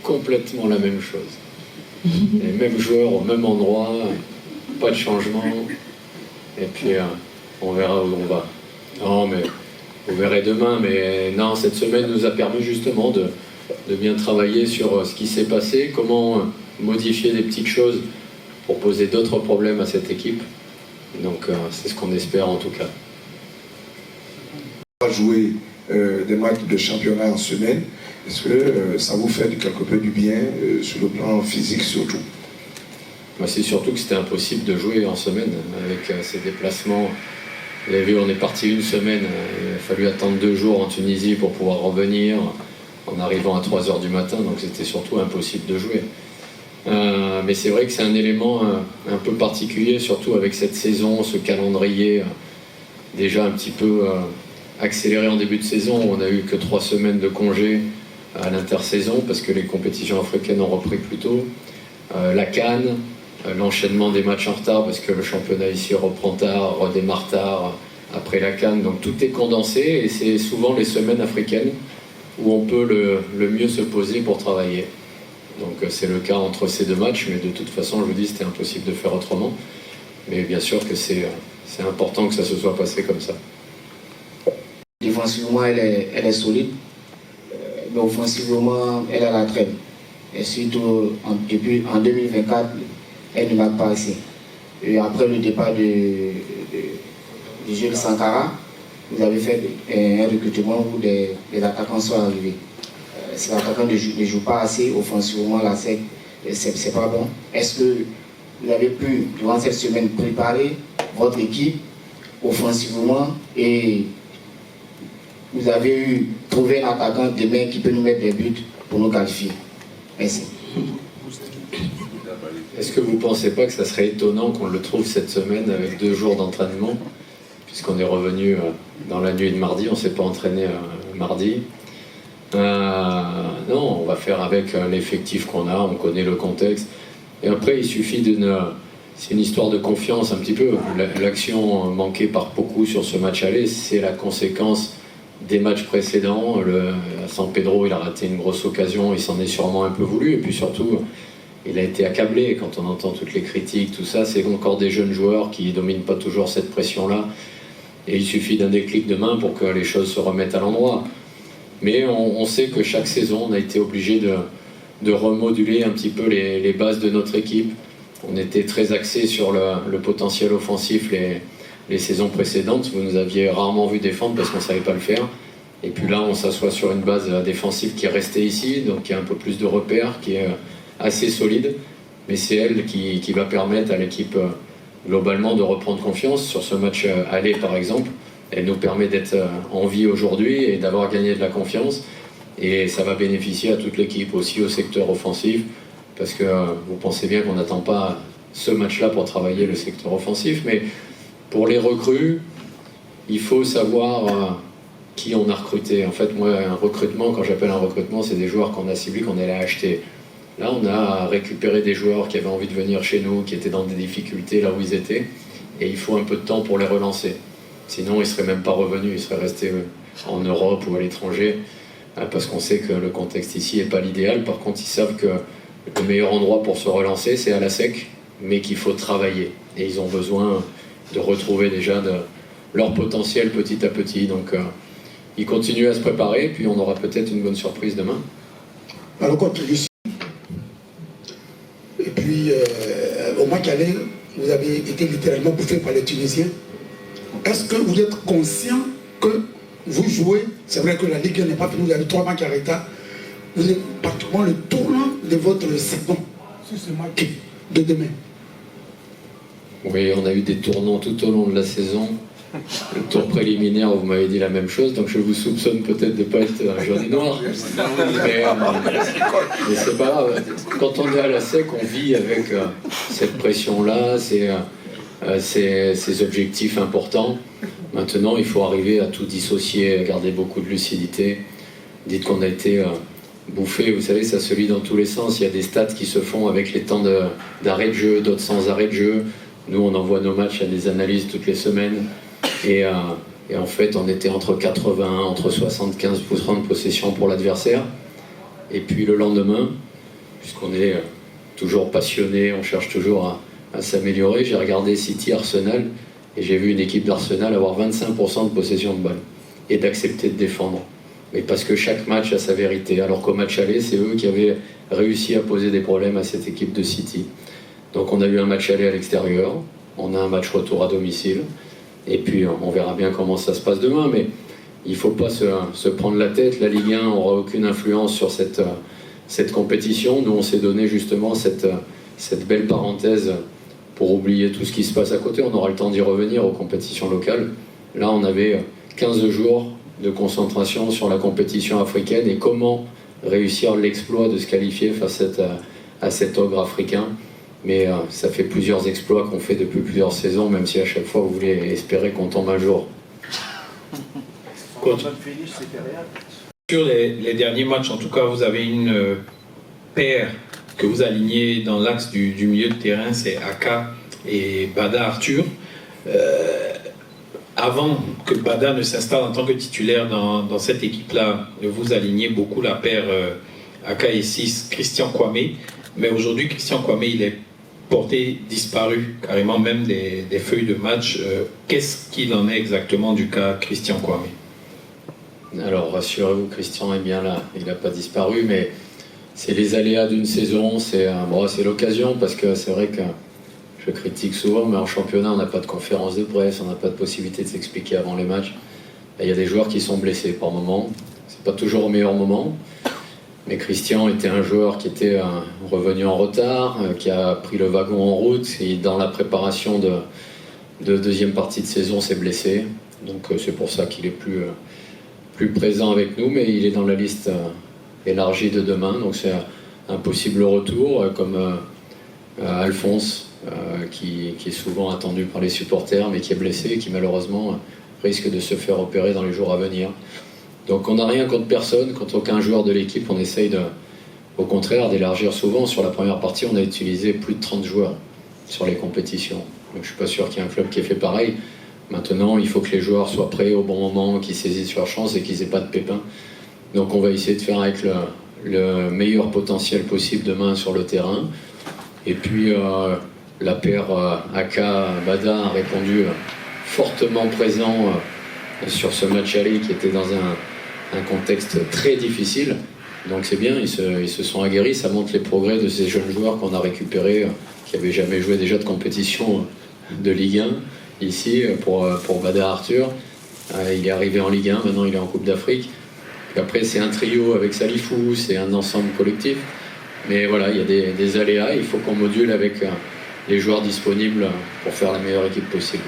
complètement la même chose. Les mêmes joueurs au même endroit, pas de changement. Et puis on verra où on va. Non, mais vous verrez demain. Mais non, cette semaine nous a permis justement de bien travailler sur ce qui s'est passé, comment modifier des petites choses pour poser d'autres problèmes à cette équipe. Donc c'est ce qu'on espère en tout cas. Jouer des matchs de championnat en semaine, est-ce que ça vous fait quelque peu du bien sur le plan physique surtout? C'est surtout que c'était impossible de jouer en semaine avec ces déplacements. Vous avez vu, on est parti une semaine, il a fallu attendre 2 jours en Tunisie pour pouvoir revenir en arrivant à 3 h du matin, donc c'était surtout impossible de jouer. Mais c'est vrai que c'est un élément un peu particulier, surtout avec cette saison, ce calendrier déjà un petit peu accéléré en début de saison. On n'a eu que 3 semaines de congé à l'intersaison parce que les compétitions africaines ont repris plus tôt. La CAN, l'enchaînement des matchs en retard parce que le championnat ici reprend tard, redémarre tard après la CAN. Donc tout est condensé et c'est souvent les semaines africaines où on peut le mieux se poser pour travailler. Donc c'est le cas entre ces 2 matchs, mais de toute façon, je vous dis, c'était impossible de faire autrement. Mais bien sûr que c'est important que ça se soit passé comme ça. Défensivement, elle est solide, mais offensivement, elle a la traîne. Et surtout, en 2024, elle ne marque pas assez. Et après le départ du jeu de Sankara, vous avez fait un recrutement où des attaquants sont arrivés. Si l'attaquant ne joue pas assez offensivement, là, c'est pas bon. Est-ce que vous avez pu, durant cette semaine, préparer votre équipe offensivement et vous avez trouvé un attaquant demain qui peut nous mettre des buts pour nous qualifier? Merci. Est-ce que vous ne pensez pas que ça serait étonnant qu'on le trouve cette semaine avec 2 jours d'entraînement, puisqu'on est revenu dans la nuit de mardi, on ne s'est pas entraîné mardi. Non, on va faire avec l'effectif qu'on a, on connaît le contexte. Et après, il suffit c'est une histoire de confiance un petit peu. L'action manquée par beaucoup sur ce match aller, c'est la conséquence des matchs précédents. À San Pedro, il a raté une grosse occasion, il s'en est sûrement un peu voulu. Et puis surtout, il a été accablé. Quand on entend toutes les critiques, tout ça, c'est encore des jeunes joueurs qui ne dominent pas toujours cette pression-là. Et il suffit d'un déclic de main pour que les choses se remettent à l'endroit. Mais on sait que chaque saison, on a été obligé de remoduler un petit peu les bases de notre équipe. On était très axé sur le potentiel offensif les saisons précédentes. Vous nous aviez rarement vu défendre parce qu'on ne savait pas le faire. Et puis là, on s'assoit sur une base défensive qui est restée ici, donc qui a un peu plus de repères, qui est assez solide. Mais c'est elle qui va permettre à l'équipe globalement de reprendre confiance. Sur ce match aller, par exemple, elle nous permet d'être en vie aujourd'hui et d'avoir gagné de la confiance. Et ça va bénéficier à toute l'équipe, aussi au secteur offensif, parce que vous pensez bien qu'on n'attend pas ce match-là pour travailler le secteur offensif, mais pour les recrues, il faut savoir qui on a recruté. En fait, moi, un recrutement, quand j'appelle un recrutement, c'est des joueurs qu'on a ciblés, qu'on allait acheter. Là, on a récupéré des joueurs qui avaient envie de venir chez nous, qui étaient dans des difficultés là où ils étaient, et il faut un peu de temps pour les relancer. Sinon, ils ne seraient même pas revenus, ils seraient restés en Europe ou à l'étranger, parce qu'on sait que le contexte ici n'est pas l'idéal. Par contre, ils savent que le meilleur endroit pour se relancer, c'est à la sec, mais qu'il faut travailler. Et ils ont besoin de retrouver déjà leur potentiel petit à petit. Donc, ils continuent à se préparer, puis on aura peut-être une bonne surprise demain. Alors, contre Lucie. Et puis, au match aller, vous avez été littéralement bouffé par les Tunisiens. Est-ce que vous êtes conscient que vous jouez, c'est vrai que la Ligue n'est pas finie, vous avez 3 matchs à retard, vous êtes pratiquement le tournant de votre saison sur ce match de demain? Oui, on a eu des tournants tout au long de la saison. Le tour préliminaire, vous m'avez dit la même chose, donc je vous soupçonne peut-être de ne pas être jaune et noir. Mais c'est pas grave. Quand on est à la sec, on vit avec cette pression-là, ces objectifs importants. Maintenant, il faut arriver à tout dissocier, à garder beaucoup de lucidité. Dites qu'on a été bouffé, vous savez, ça se lit dans tous les sens. Il y a des stats qui se font avec les temps d'arrêt de jeu, d'autres sans arrêt de jeu. Nous, on envoie nos matchs à des analyses toutes les semaines. Et en fait, on était entre 81, entre 75% de possession pour l'adversaire. Et puis le lendemain, puisqu'on est toujours passionné, on cherche toujours à s'améliorer. J'ai regardé City-Arsenal et j'ai vu une équipe d'Arsenal avoir 25% de possession de balle et d'accepter de défendre. Mais parce que chaque match a sa vérité, alors qu'au match aller, c'est eux qui avaient réussi à poser des problèmes à cette équipe de City. Donc on a eu un match aller à l'extérieur, on a un match retour à domicile, et puis on verra bien comment ça se passe demain, mais il ne faut pas se prendre la tête. La Ligue 1 n'aura aucune influence sur cette compétition. Nous, on s'est donné justement cette belle parenthèse pour oublier tout ce qui se passe à côté. On aura le temps d'y revenir aux compétitions locales. Là, on avait 15 jours de concentration sur la compétition africaine et comment réussir l'exploit de se qualifier face à cet ogre africain. Mais ça fait plusieurs exploits qu'on fait depuis plusieurs saisons, même si à chaque fois vous voulez espérer qu'on tombe un jour. Sur les derniers matchs, en tout cas, vous avez une paire que vous alignez dans l'axe du milieu de terrain, c'est Aka et Bada Arthur. Avant que Bada ne s'installe en tant que titulaire dans cette équipe-là, vous alignez beaucoup la paire Aka et 6, Christian Kwame. Mais aujourd'hui, Christian Kwame, il est porté disparu, carrément même des feuilles de match. Qu'est-ce qu'il en est exactement du cas Christian Kwame? Alors rassurez-vous, Christian est bien là, il n'a pas disparu, mais c'est les aléas d'une saison, c'est l'occasion, parce que c'est vrai que je critique souvent, mais en championnat on n'a pas de conférence de presse, on n'a pas de possibilité de s'expliquer avant les matchs. Il y a des joueurs qui sont blessés par moment, c'est pas toujours au meilleur moment, mais Christian était un joueur qui était revenu en retard, qui a pris le wagon en route, et dans la préparation de deuxième partie de saison s'est blessé, donc c'est pour ça qu'il est plus présent avec nous, mais il est dans la liste élargie de demain, donc c'est un possible retour, comme Alphonse, qui est souvent attendu par les supporters, mais qui est blessé et qui malheureusement risque de se faire opérer dans les jours à venir. Donc on n'a rien contre personne, contre aucun joueur de l'équipe, on essaye au contraire d'élargir souvent. Sur la première partie, on a utilisé plus de 30 joueurs sur les compétitions, donc je ne suis pas sûr qu'il y ait un club qui ait fait pareil. Maintenant, il faut que les joueurs soient prêts au bon moment, qu'ils saisissent leur chance et qu'ils n'aient pas de pépins. Donc on va essayer de faire avec le meilleur potentiel possible demain sur le terrain. Et puis la paire Aka-Bada a répondu fortement présent sur ce match aller qui était dans un contexte très difficile. Donc c'est bien, ils se sont aguerris, ça montre les progrès de ces jeunes joueurs qu'on a récupérés, qui n'avaient jamais joué déjà de compétition de Ligue 1. Ici, pour Bada Arthur, il est arrivé en Ligue 1, maintenant il est en Coupe d'Afrique. Et après, c'est un trio avec Salifou, c'est un ensemble collectif. Mais voilà, il y a des aléas, il faut qu'on module avec les joueurs disponibles pour faire la meilleure équipe possible.